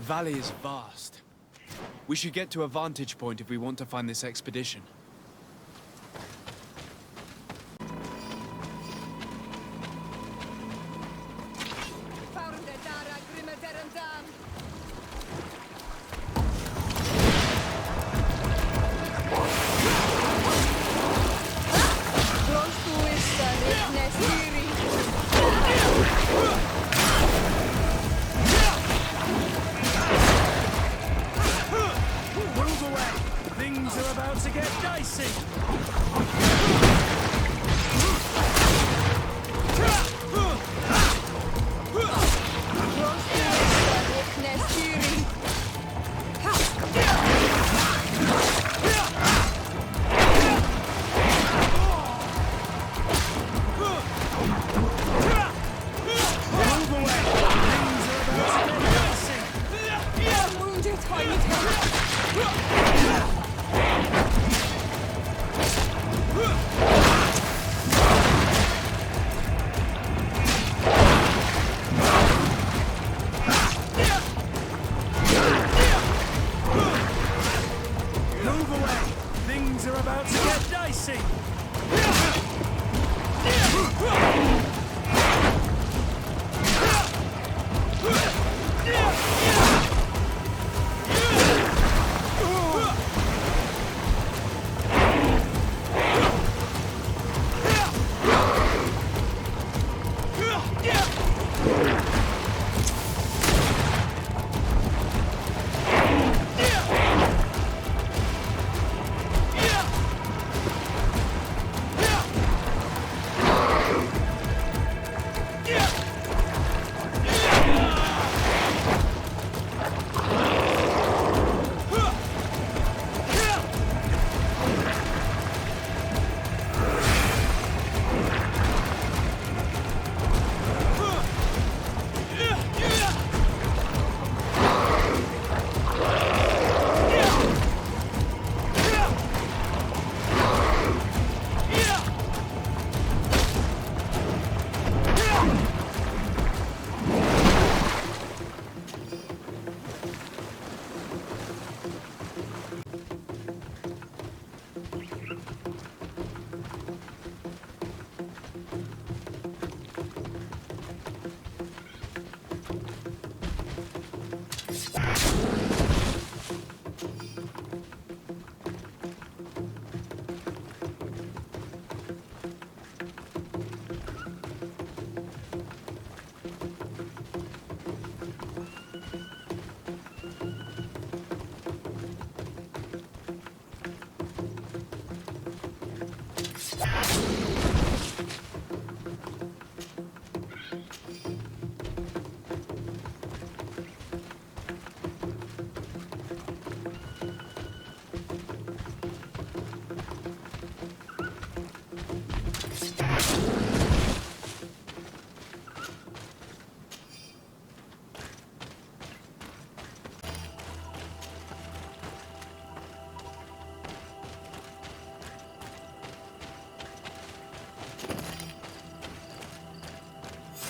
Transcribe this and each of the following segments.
The valley is vast. We should get to a vantage point if we want to find this expedition. Move away! Things are about to get dicey!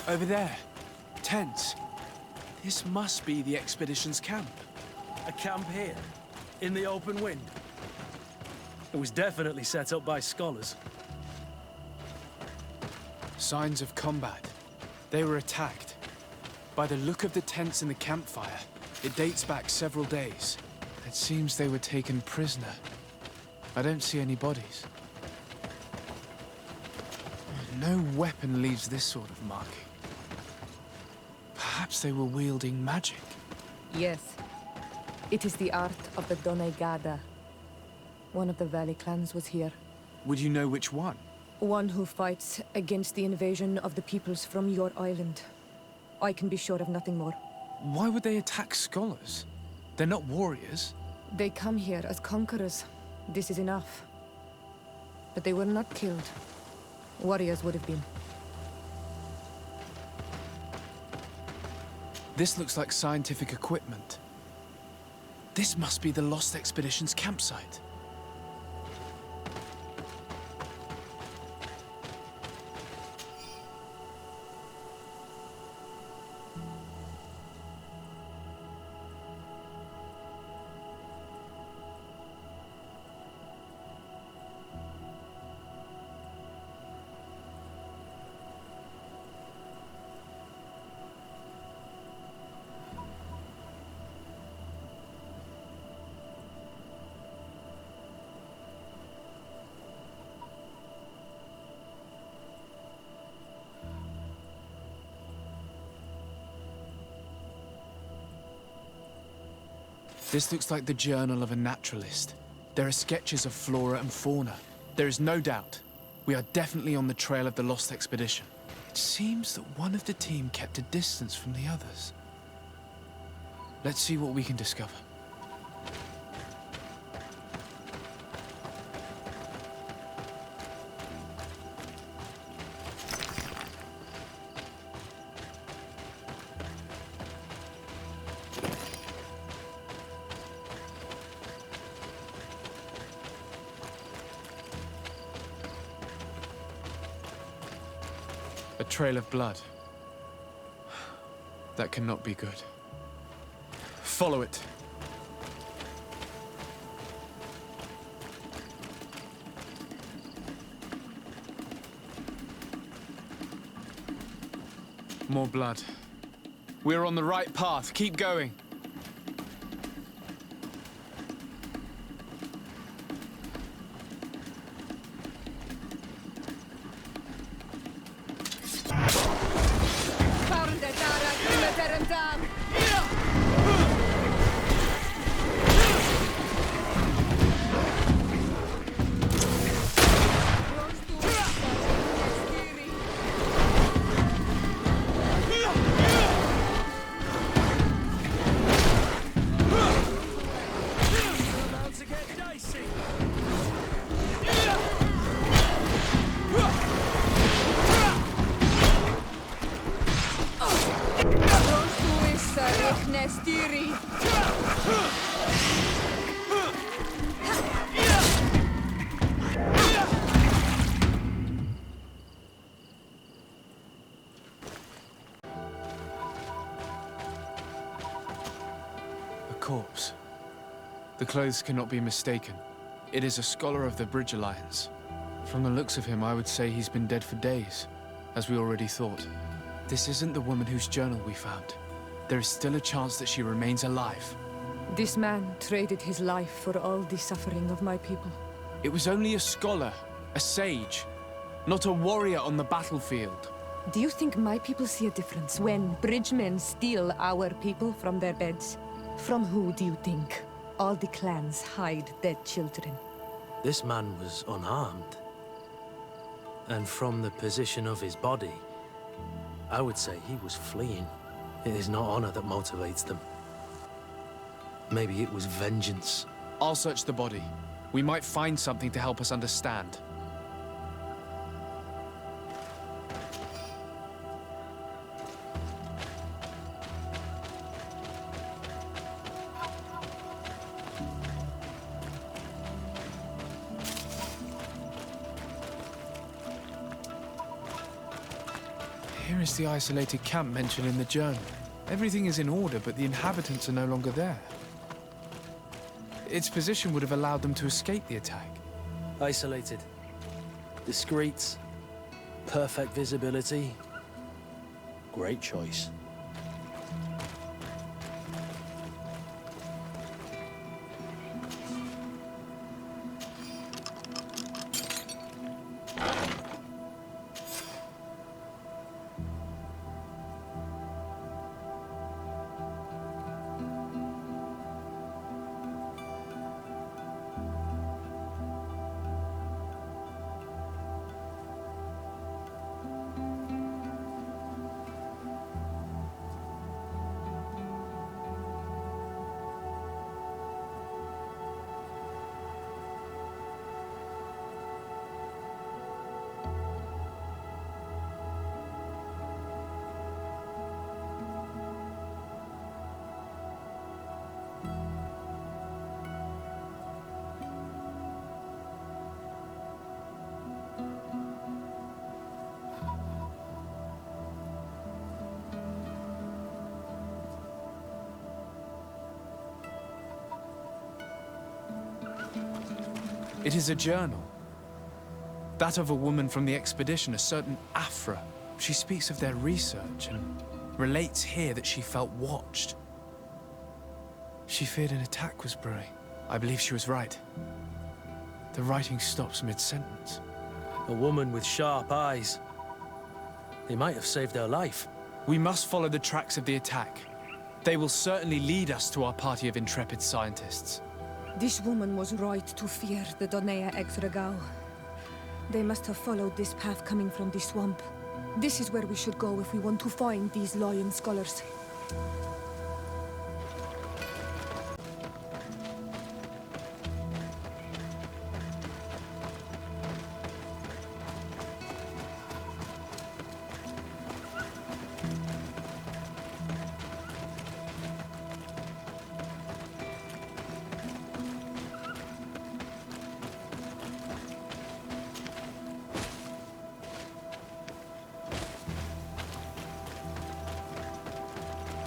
Over there. Tents. This must be the expedition's camp. A camp here? In the open wind? It was definitely set up by scholars. Signs of combat. They were attacked. By the look of the tents and the campfire, it dates back several days. It seems they were taken prisoner. I don't see any bodies. No weapon leaves this sort of marking. Perhaps they were wielding magic. Yes. It is the art of the Donegada. One of the valley clans was here. Would you know which one? One who fights against the invasion of the peoples from your island. I can be sure of nothing more. Why would they attack scholars? They're not warriors. They come here as conquerors. This is enough. But they were not killed. Warriors would have been. This looks like scientific equipment. This must be the Lost Expedition's campsite. This looks like the journal of a naturalist. There are sketches of flora and fauna. There is no doubt. We are definitely on the trail of the lost expedition. It seems that one of the team kept a distance from the others. Let's see what we can discover. A trail of blood. That cannot be good. Follow it. More blood. We're on the right path. Keep going. Corpse. The clothes cannot be mistaken. It is a scholar of the Bridge Alliance. From the looks of him, I would say he's been dead for days, as we already thought. This isn't the woman whose journal we found. There is still a chance that she remains alive. This man traded his life for all the suffering of my people. It was only a scholar, a sage, not a warrior on the battlefield. Do you think my people see a difference when bridgemen steal our people from their beds? From who do you think all the clans hide dead children? This man was unarmed. And from the position of his body, I would say he was fleeing. It is not honor that motivates them. Maybe it was vengeance. I'll search the body. We might find something to help us understand. Here is the isolated camp mentioned in the journal. Everything is in order, but the inhabitants are no longer there. Its position would have allowed them to escape the attack. Isolated. Discreet. Perfect visibility. Great choice. It is a journal. That of a woman from the expedition, a certain Afra. She speaks of their research and relates here that she felt watched. She feared an attack was brewing. I believe she was right. The writing stops mid-sentence. A woman with sharp eyes. They might have saved her life. We must follow the tracks of the attack. They will certainly lead us to our party of intrepid scientists. This woman was right to fear the Donea ex-Regao. They must have followed this path coming from the swamp. This is where we should go if we want to find these lion scholars.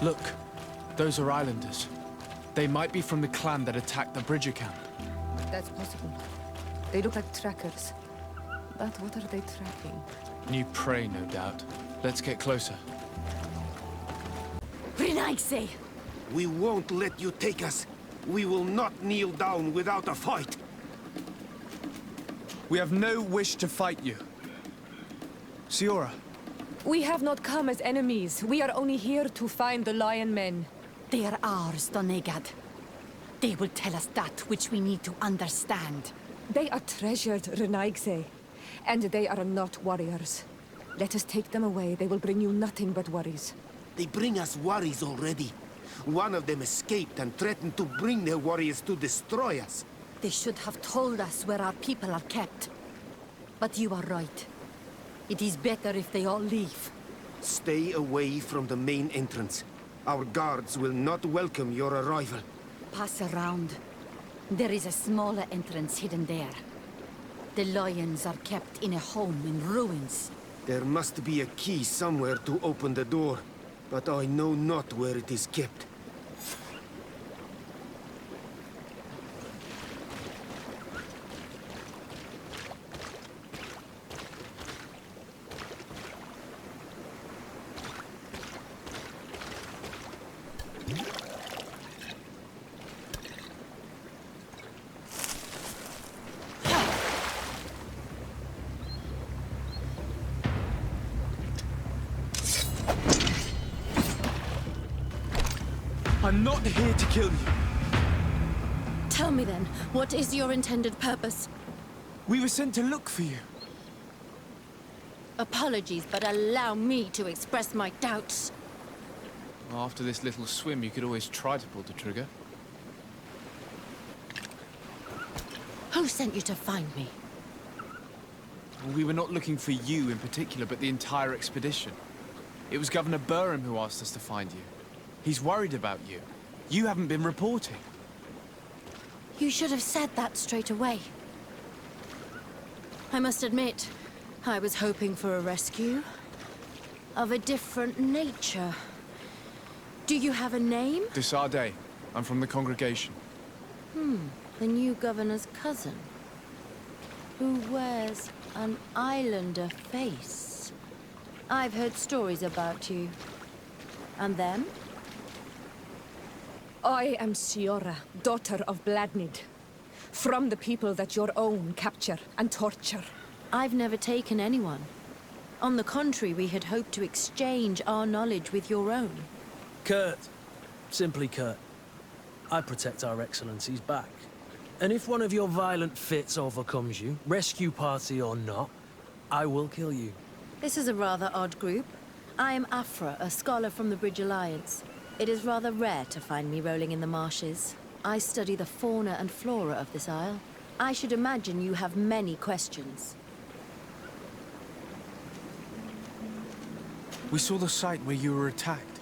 Look, those are islanders. They might be from the clan that attacked the Bridger camp. That's possible. They look like trackers. But what are they tracking? New prey, no doubt. Let's get closer. Renaigse! We won't let you take us. We will not kneel down without a fight. We have no wish to fight you. Siora, We have not come as enemies. We are only here to find the Lion Men. They are ours, Donegad. They will tell us that which we need to understand. They are treasured, Renaigse. And they are not warriors. Let us take them away. They will bring you nothing but worries. They bring us worries already. One of them escaped and threatened to bring their warriors to destroy us. They should have told us where our people are kept. But you are right. It is better if they all leave. Stay away from the main entrance. Our guards will not welcome your arrival. Pass around. There is a smaller entrance hidden there. The lions are kept in a home in ruins. There must be a key somewhere to open the door, but I know not where it is kept. I'm not here to kill you. Tell me then, what is your intended purpose? We were sent to look for you. Apologies, but allow me to express my doubts. After this little swim, you could always try to pull the trigger. Who sent you to find me? We were not looking for you in particular, but the entire expedition. It was Governor Burham who asked us to find you. He's worried about you. You haven't been reporting. You should have said that straight away. I must admit, I was hoping for a rescue. Of a different nature. Do you have a name? Desarde. I'm from the congregation. The new governor's cousin. Who wears an islander face. I've heard stories about you. And them? I am Siora, daughter of Bladnid. From the people that your own capture and torture. I've never taken anyone. On the contrary, we had hoped to exchange our knowledge with your own. Kurt. Simply Kurt. I protect our excellencies back. And if one of your violent fits overcomes you, rescue party or not, I will kill you. This is a rather odd group. I am Afra, a scholar from the Bridge Alliance. It is rather rare to find me rolling in the marshes. I study the fauna and flora of this isle. I should imagine you have many questions. We saw the site where you were attacked.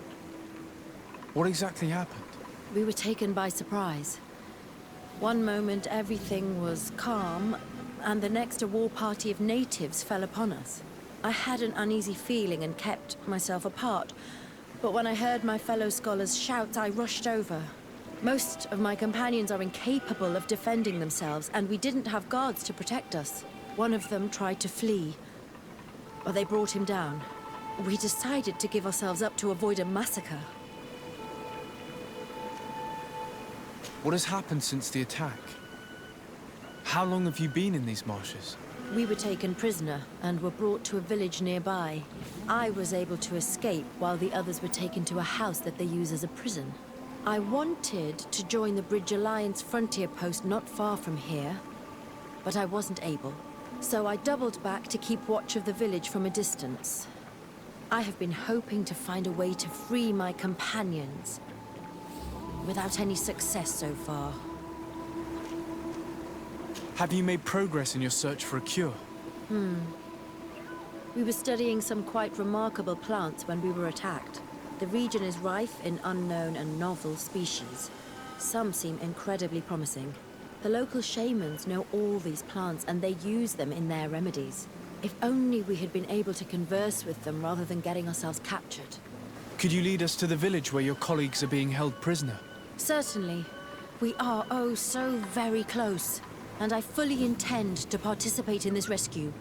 What exactly happened? We were taken by surprise. One moment everything was calm, and the next a war party of natives fell upon us. I had an uneasy feeling and kept myself apart. But when I heard my fellow scholars shout, I rushed over. Most of my companions are incapable of defending themselves, and we didn't have guards to protect us. One of them tried to flee, but they brought him down. We decided to give ourselves up to avoid a massacre. What has happened since the attack? How long have you been in these marshes? We were taken prisoner and were brought to a village nearby. I was able to escape while the others were taken to a house that they use as a prison. I wanted to join the Bridge Alliance frontier post not far from here, but I wasn't able. So I doubled back to keep watch of the village from a distance. I have been hoping to find a way to free my companions, without any success so far. Have you made progress in your search for a cure? We were studying some quite remarkable plants when we were attacked. The region is rife in unknown and novel species. Some seem incredibly promising. The local shamans know all these plants and they use them in their remedies. If only we had been able to converse with them rather than getting ourselves captured. Could you lead us to the village where your colleagues are being held prisoner? Certainly. We are oh so very close. And I fully intend to participate in this rescue.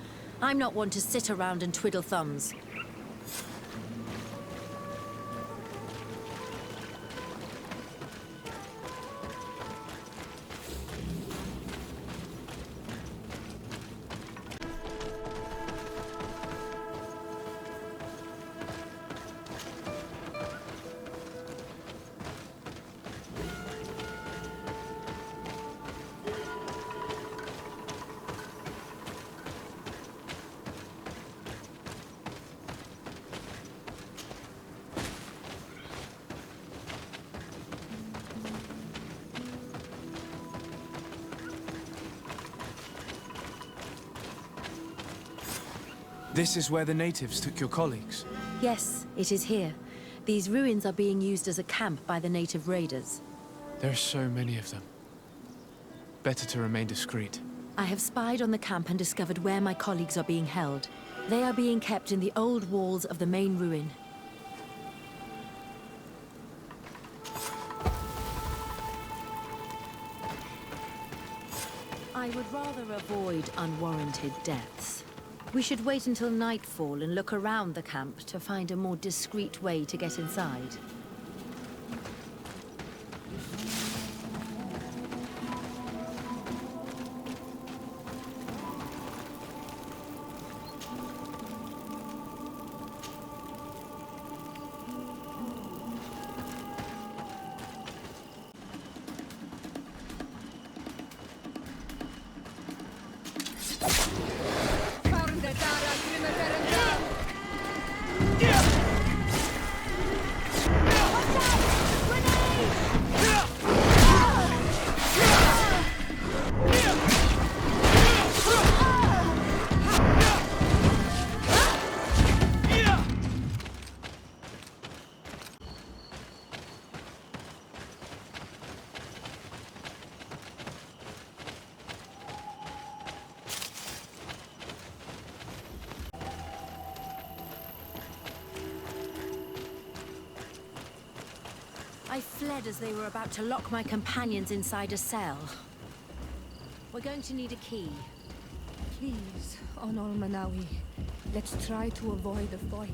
I'm not one to sit around and twiddle thumbs. This is where the natives took your colleagues. Yes, it is here. These ruins are being used as a camp by the native raiders. There are so many of them. Better to remain discreet. I have spied on the camp and discovered where my colleagues are being held. They are being kept in the old walls of the main ruin. I would rather avoid unwarranted deaths. We should wait until nightfall and look around the camp to find a more discreet way to get inside. I fled as they were about to lock my companions inside a cell. We're going to need a key. Please, Onol Manawi, let's try to avoid a fight.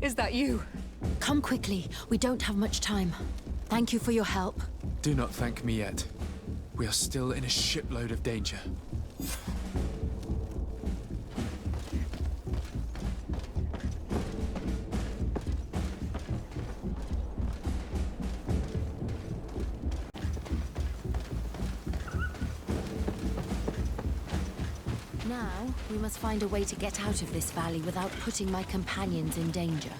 Is that you? Come quickly. We don't have much time. Thank you for your help. Do not thank me yet. We are still in a shipload of danger. Now, we must find a way to get out of this valley without putting my companions in danger.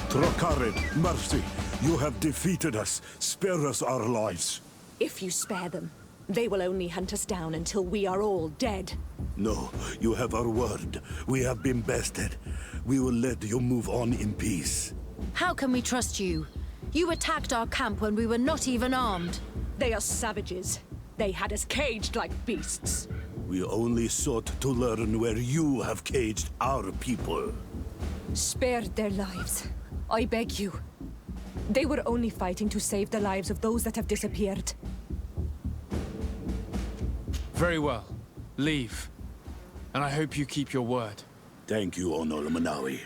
Trokarid, mercy. You have defeated us. Spare us our lives. If you spare them, they will only hunt us down until we are all dead. No, you have our word. We have been bested. We will let you move on in peace. How can we trust you? You attacked our camp when we were not even armed. They are savages. They had us caged like beasts. We only sought to learn where you have caged our people. Spare their lives. I beg you. They were only fighting to save the lives of those that have disappeared. Very well. Leave. And I hope you keep your word. Thank you, Onol Manawi.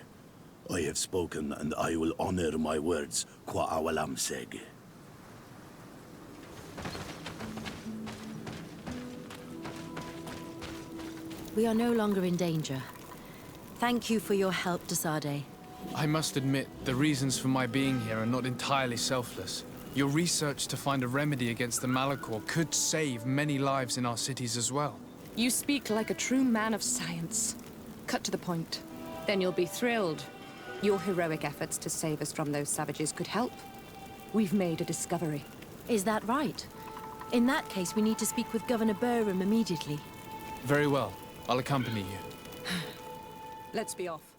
I have spoken, and I will honor my words, Kwa awalam seg. We are no longer in danger. Thank you for your help, Desade. I must admit, the reasons for my being here are not entirely selfless. Your research to find a remedy against the Malachor could save many lives in our cities as well. You speak like a true man of science. Cut to the point. Then you'll be thrilled. Your heroic efforts to save us from those savages could help. We've made a discovery. Is that right? In that case, we need to speak with Governor Burham immediately. Very well. I'll accompany you. Let's be off.